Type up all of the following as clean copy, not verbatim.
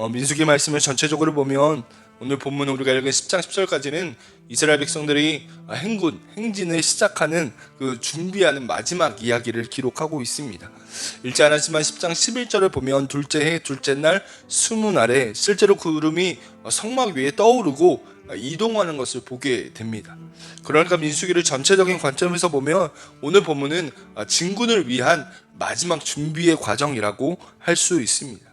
민수기 말씀을 전체적으로 보면 오늘 본문 우리가 읽은 10장 10절까지는 이스라엘 백성들이 행진을 시작하는 그 준비하는 마지막 이야기를 기록하고 있습니다. 읽지 않았지만 10장 11절을 보면 둘째 해 둘째 날 수문날에 실제로 구름이 성막 위에 떠오르고 이동하는 것을 보게 됩니다. 그러니까 민수기를 전체적인 관점에서 보면 오늘 본문은 진군을 위한 마지막 준비의 과정이라고 할 수 있습니다.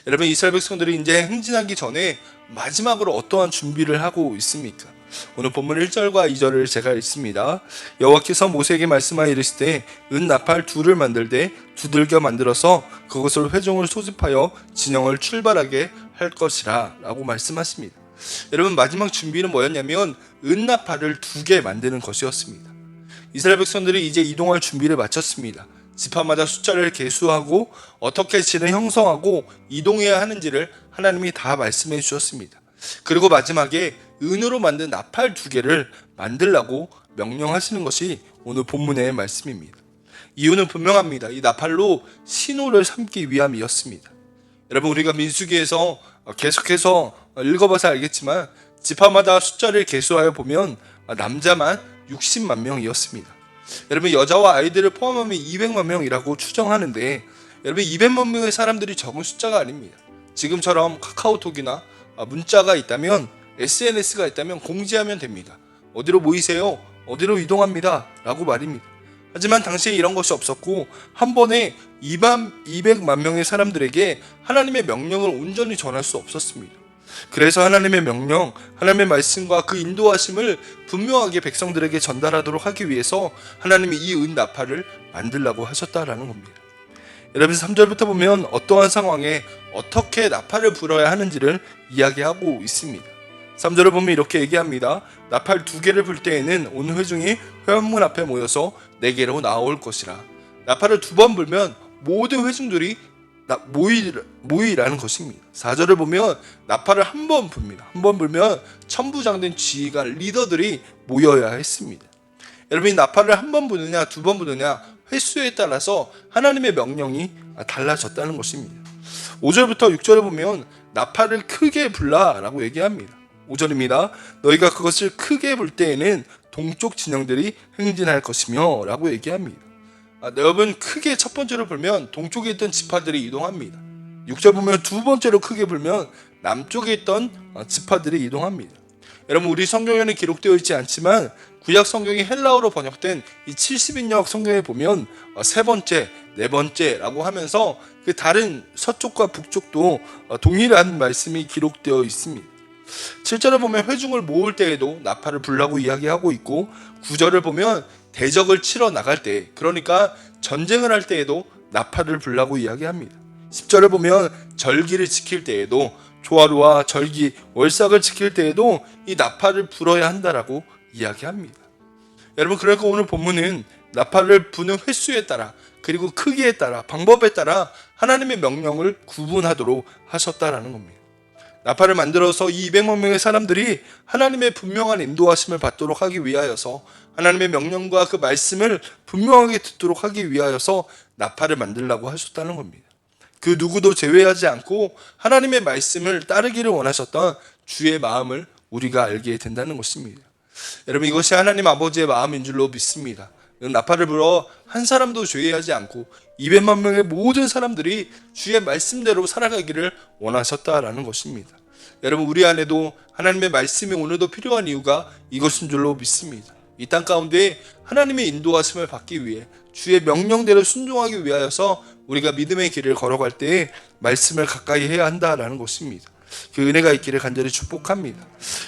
여러분, 이스라엘 백성들이 이제 행진하기 전에 마지막으로 어떠한 준비를 하고 있습니까? 오늘 본문 1절과 2절을 제가 읽습니다. 여호와께서 모세에게 말씀하여 이르시되 은나팔 둘을 만들되 두들겨 만들어서 그것을 회중을 소집하여 진영을 출발하게 할 것이라 라고 말씀하십니다. 여러분, 마지막 준비는 뭐였냐면 은나팔을 2개 만드는 것이었습니다. 이스라엘 백성들이 이제 이동할 준비를 마쳤습니다. 지파마다 숫자를 계수하고 어떻게 진을 형성하고 이동해야 하는지를 하나님이 다 말씀해 주셨습니다. 그리고 마지막에 은으로 만든 나팔 2개를 만들라고 명령하시는 것이 오늘 본문의 말씀입니다. 이유는 분명합니다. 이 나팔로 신호를 삼기 위함이었습니다. 여러분, 우리가 민수기에서 계속해서 읽어봐서 알겠지만 지파마다 숫자를 계수하여 보면 남자만 60만 명이었습니다. 여러분, 여자와 아이들을 포함하면 200만 명이라고 추정하는데, 여러분, 200만 명의 사람들이 적은 숫자가 아닙니다. 지금처럼 카카오톡이나 문자가 있다면, SNS가 있다면 공지하면 됩니다. 어디로 모이세요? 어디로 이동합니다. 라고 말입니다. 하지만 당시에 이런 것이 없었고 한 번에 200만 명의 사람들에게 하나님의 명령을 온전히 전할 수 없었습니다. 그래서 하나님의 명령, 하나님의 말씀과 그 인도하심을 분명하게 백성들에게 전달하도록 하기 위해서 하나님이 이 은나팔을 만들라고 하셨다라는 겁니다. 여러분, 3절부터 보면 어떠한 상황에 어떻게 나팔을 불어야 하는지를 이야기하고 있습니다. 3절을 보면 이렇게 얘기합니다. 나팔 2개를 불 때에는 온 회중이 회원문 앞에 모여서 내게로 나올 것이라. 나팔을 2번 불면 모든 회중들이 모이라는 것입니다. 4절을 보면 나팔을 한 번 붑니다. 한 번 불면 천부장된 지휘관 리더들이 모여야 했습니다. 여러분, 이 나팔을 한 번 부느냐 2번 부느냐 횟수에 따라서 하나님의 명령이 달라졌다는 것입니다. 5절부터 6절을 보면 나팔을 크게 불라라고 얘기합니다. 5절입니다. 너희가 그것을 크게 불 때에는 동쪽 진영들이 행진할 것이며 라고 얘기합니다. 여러분, 크게 첫 번째로 불면 동쪽에 있던 지파들이 이동합니다. 6절 보면 두 번째로 크게 불면 남쪽에 있던 지파들이 이동합니다. 여러분, 우리 성경에는 기록되어 있지 않지만 구약 성경이 헬라어로 번역된 이 70인역 성경에 보면 세 번째, 네 번째라고 하면서 그 다른 서쪽과 북쪽도 동일한 말씀이 기록되어 있습니다. 7절을 보면 회중을 모을 때에도 나팔을 불라고 이야기하고 있고, 9절을 보면 대적을 치러 나갈 때, 그러니까 전쟁을 할 때에도 나팔을 불라고 이야기합니다. 10절을 보면 절기를 지킬 때에도, 조화루와 절기, 월삭을 지킬 때에도 이 나팔을 불어야 한다라고 이야기합니다. 여러분, 그러니까 오늘 본문은 나팔을 부는 횟수에 따라, 그리고 크기에 따라, 방법에 따라 하나님의 명령을 구분하도록 하셨다라는 겁니다. 나팔을 만들어서 이 200만 명의 사람들이 하나님의 분명한 인도하심을 받도록 하기 위하여서, 하나님의 명령과 그 말씀을 분명하게 듣도록 하기 위하여서 나팔을 만들라고 하셨다는 겁니다. 그 누구도 제외하지 않고 하나님의 말씀을 따르기를 원하셨던 주의 마음을 우리가 알게 된다는 것입니다. 여러분, 이것이 하나님 아버지의 마음인 줄로 믿습니다. 나팔을 불어 한 사람도 제외하지 않고 200만 명의 모든 사람들이 주의 말씀대로 살아가기를 원하셨다라는 것입니다. 여러분, 우리 안에도 하나님의 말씀이 오늘도 필요한 이유가 이것인 줄로 믿습니다. 이 땅 가운데 하나님의 인도하심을 받기 위해 주의 명령대로 순종하기 위하여서 우리가 믿음의 길을 걸어갈 때에 말씀을 가까이 해야 한다라는 것입니다. 그 은혜가 있기를 간절히 축복합니다.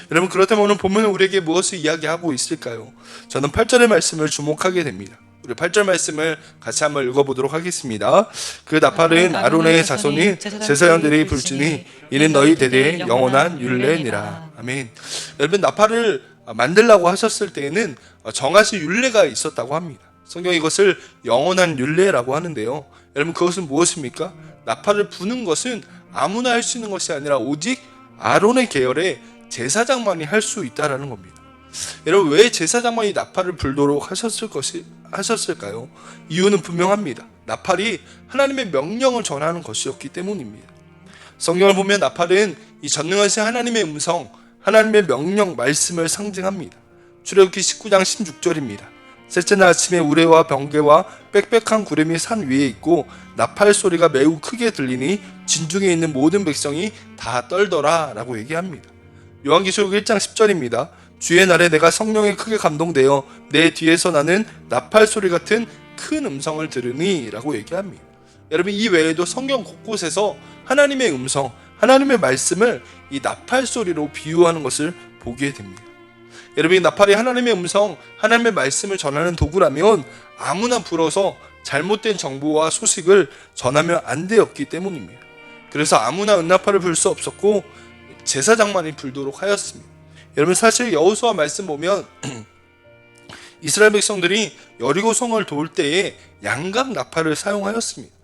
여러분, 그렇다면 오늘 본문은 우리에게 무엇을 이야기하고 있을까요? 저는 8절의 말씀을 주목하게 됩니다. 우리 8절 말씀을 같이 한번 읽어보도록 하겠습니다. 그 나팔은 아론의 자손인 제사장들이 불지니 이는 너희 대대의 영원한 율례니라. 아멘. 여러분, 나팔을 만들라고 하셨을 때에는 정하신 율례가 있었다고 합니다. 성경이 이것을 영원한 율례라고 하는데요. 여러분, 그것은 무엇입니까? 나팔을 부는 것은 아무나 할 수 있는 것이 아니라 오직 아론의 계열의 제사장만이 할 수 있다라는 겁니다. 여러분, 왜 제사장만이 나팔을 불도록 하셨을까요? 이유는 분명합니다. 나팔이 하나님의 명령을 전하는 것이었기 때문입니다. 성경을 보면 나팔은 이 전능하신 하나님의 음성, 하나님의 명령, 말씀을 상징합니다. 출애굽기 19장 16절입니다. 셋째 날 아침에 우레와 번개와 빽빽한 구름이 산 위에 있고 나팔 소리가 매우 크게 들리니 진중에 있는 모든 백성이 다 떨더라 라고 얘기합니다. 요한계시록 1장 10절입니다. 주의 날에 내가 성령에 크게 감동되어 내 뒤에서 나는 나팔 소리 같은 큰 음성을 들으니 라고 얘기합니다. 여러분, 이 외에도 성경 곳곳에서 하나님의 음성, 하나님의 말씀을 이 나팔 소리로 비유하는 것을 보게 됩니다. 여러분, 이 나팔이 하나님의 음성, 하나님의 말씀을 전하는 도구라면 아무나 불어서 잘못된 정보와 소식을 전하면 안 되었기 때문입니다. 그래서 아무나 은나팔을 불 수 없었고 제사장만이 불도록 하였습니다. 여러분, 사실 여호수아 말씀 보면 이스라엘 백성들이 여리고 성을 도울 때에 양각 나팔을 사용하였습니다.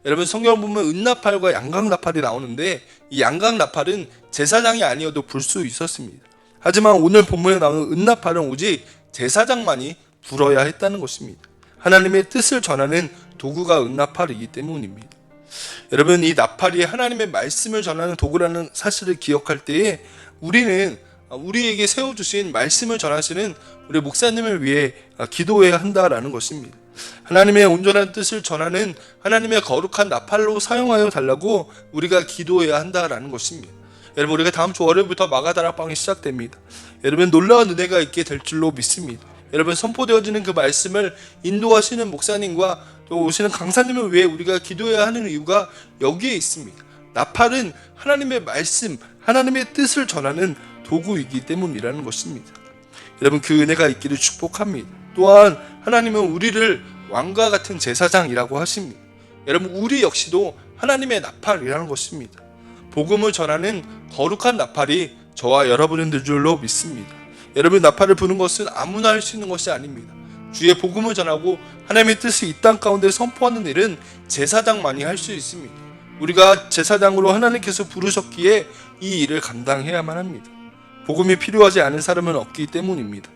여러분, 성경을 보면 은나팔과 양각 나팔이 나오는데 이 양각 나팔은 제사장이 아니어도 불 수 있었습니다. 하지만 오늘 본문에 나오는 은나팔은 오직 제사장만이 불어야 했다는 것입니다. 하나님의 뜻을 전하는 도구가 은나팔이기 때문입니다. 여러분, 이 나팔이 하나님의 말씀을 전하는 도구라는 사실을 기억할 때에 우리는 우리에게 세워주신 말씀을 전하시는 우리 목사님을 위해 기도해야 한다라는 것입니다. 하나님의 온전한 뜻을 전하는 하나님의 거룩한 나팔로 사용하여 달라고 우리가 기도해야 한다라는 것입니다. 여러분, 우리가 다음 주 월요일부터 마가다락방이 시작됩니다. 여러분, 놀라운 은혜가 있게 될 줄로 믿습니다. 여러분, 선포되어지는 그 말씀을 인도하시는 목사님과 또 오시는 강사님을 위해 우리가 기도해야 하는 이유가 여기에 있습니다. 나팔은 하나님의 말씀, 하나님의 뜻을 전하는 도구이기 때문이라는 것입니다. 여러분, 그 은혜가 있기를 축복합니다. 또한 하나님은 우리를 왕과 같은 제사장이라고 하십니다. 여러분, 우리 역시도 하나님의 나팔이라는 것입니다. 복음을 전하는 거룩한 나팔이 저와 여러분인 줄로 믿습니다. 여러분, 나팔을 부는 것은 아무나 할 수 있는 것이 아닙니다. 주의 복음을 전하고 하나님의 뜻을 이 땅 가운데 선포하는 일은 제사장만이 할 수 있습니다. 우리가 제사장으로 하나님께서 부르셨기에 이 일을 감당해야만 합니다. 복음이 필요하지 않은 사람은 없기 때문입니다.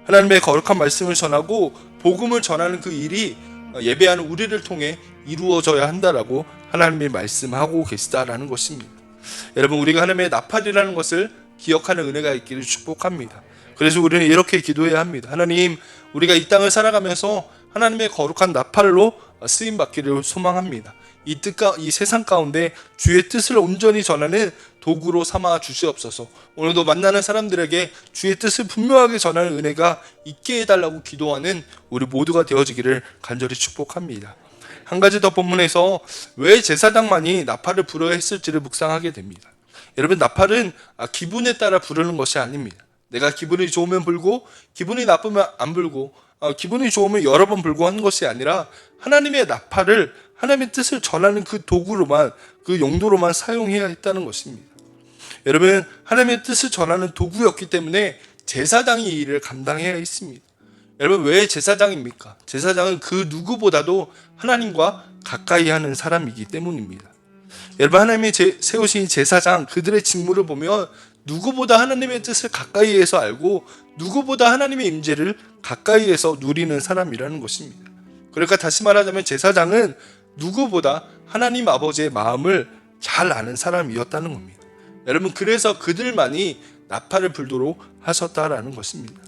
하나님의 거룩한 말씀을 전하고 복음을 전하는 그 일이 예배하는 우리를 통해 이루어져야 한다라고 하나님이 말씀하고 계시다라는 것입니다. 여러분, 우리가 하나님의 나팔이라는 것을 기억하는 은혜가 있기를 축복합니다. 그래서 우리는 이렇게 기도해야 합니다. 하나님, 우리가 이 땅을 살아가면서 하나님의 거룩한 나팔로 쓰임받기를 소망합니다. 이 세상 가운데 주의 뜻을 온전히 전하는 도구로 삼아 주시옵소서. 오늘도 만나는 사람들에게 주의 뜻을 분명하게 전하는 은혜가 있게 해달라고 기도하는 우리 모두가 되어지기를 간절히 축복합니다. 한 가지 더 본문에서 왜 제사장만이 나팔을 불어야 했을지를 묵상하게 됩니다. 여러분, 나팔은 기분에 따라 부르는 것이 아닙니다. 내가 기분이 좋으면 불고 기분이 나쁘면 안 불고 기분이 좋으면 여러 번 불고 하는 것이 아니라 하나님의 나팔을 하나님의 뜻을 전하는 그 도구로만, 그 용도로만 사용해야 했다는 것입니다. 여러분, 하나님의 뜻을 전하는 도구였기 때문에 제사장이 이 일을 감당해야 했습니다. 여러분, 왜 제사장입니까? 제사장은 그 누구보다도 하나님과 가까이 하는 사람이기 때문입니다. 여러분, 하나님이 세우신 제사장, 그들의 직무를 보면 누구보다 하나님의 뜻을 가까이에서 알고 누구보다 하나님의 임재를 가까이에서 누리는 사람이라는 것입니다. 그러니까 다시 말하자면 제사장은 누구보다 하나님 아버지의 마음을 잘 아는 사람이었다는 겁니다. 여러분, 그래서 그들만이 나팔을 불도록 하셨다라는 것입니다.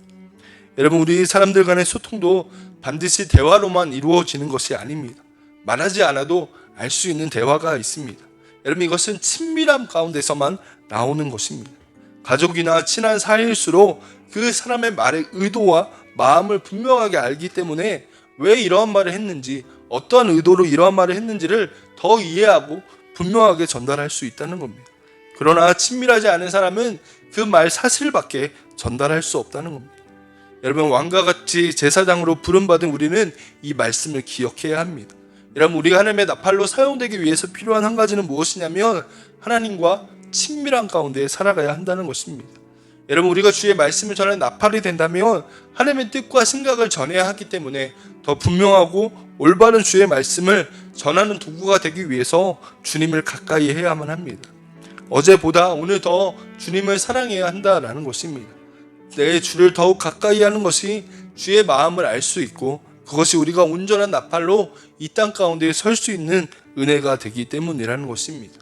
여러분, 우리 사람들 간의 소통도 반드시 대화로만 이루어지는 것이 아닙니다. 말하지 않아도 알 수 있는 대화가 있습니다. 여러분, 이것은 친밀함 가운데서만 나오는 것입니다. 가족이나 친한 사이일수록 그 사람의 말의 의도와 마음을 분명하게 알기 때문에 왜 이러한 말을 했는지, 어떠한 의도로 이러한 말을 했는지를 더 이해하고 분명하게 전달할 수 있다는 겁니다. 그러나 친밀하지 않은 사람은 그 말 사실밖에 전달할 수 없다는 겁니다. 여러분, 왕과 같이 제사장으로 부름받은 우리는 이 말씀을 기억해야 합니다. 여러분, 우리가 하나님의 나팔로 사용되기 위해서 필요한 한 가지는 무엇이냐면 하나님과 친밀한 가운데 살아가야 한다는 것입니다. 여러분, 우리가 주의 말씀을 전하는 나팔이 된다면 하나님의 뜻과 생각을 전해야 하기 때문에 더 분명하고 올바른 주의 말씀을 전하는 도구가 되기 위해서 주님을 가까이 해야만 합니다. 어제보다 오늘 더 주님을 사랑해야 한다라는 것입니다. 내 주를 더욱 가까이 하는 것이 주의 마음을 알 수 있고 그것이 우리가 온전한 나팔로 이 땅 가운데 설 수 있는 은혜가 되기 때문이라는 것입니다.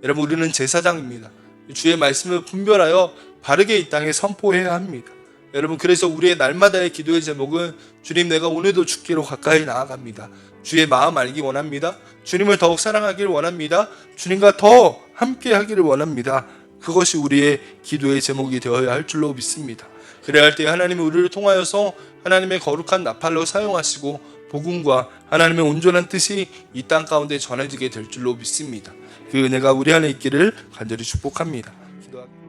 여러분, 우리는 제사장입니다. 주의 말씀을 분별하여 바르게 이 땅에 선포해야 합니다. 여러분, 그래서 우리의 날마다의 기도의 제목은 주님, 내가 오늘도 주께로 가까이 나아갑니다. 주의 마음 알기 원합니다. 주님을 더욱 사랑하기를 원합니다. 주님과 더 함께 하기를 원합니다. 그것이 우리의 기도의 제목이 되어야 할 줄로 믿습니다. 그래야 할 때 하나님이 우리를 통하여서 하나님의 거룩한 나팔로 사용하시고 복음과 하나님의 온전한 뜻이 이 땅 가운데 전해지게 될 줄로 믿습니다. 그 은혜가 우리 안에 있기를 간절히 축복합니다. 기도합니다.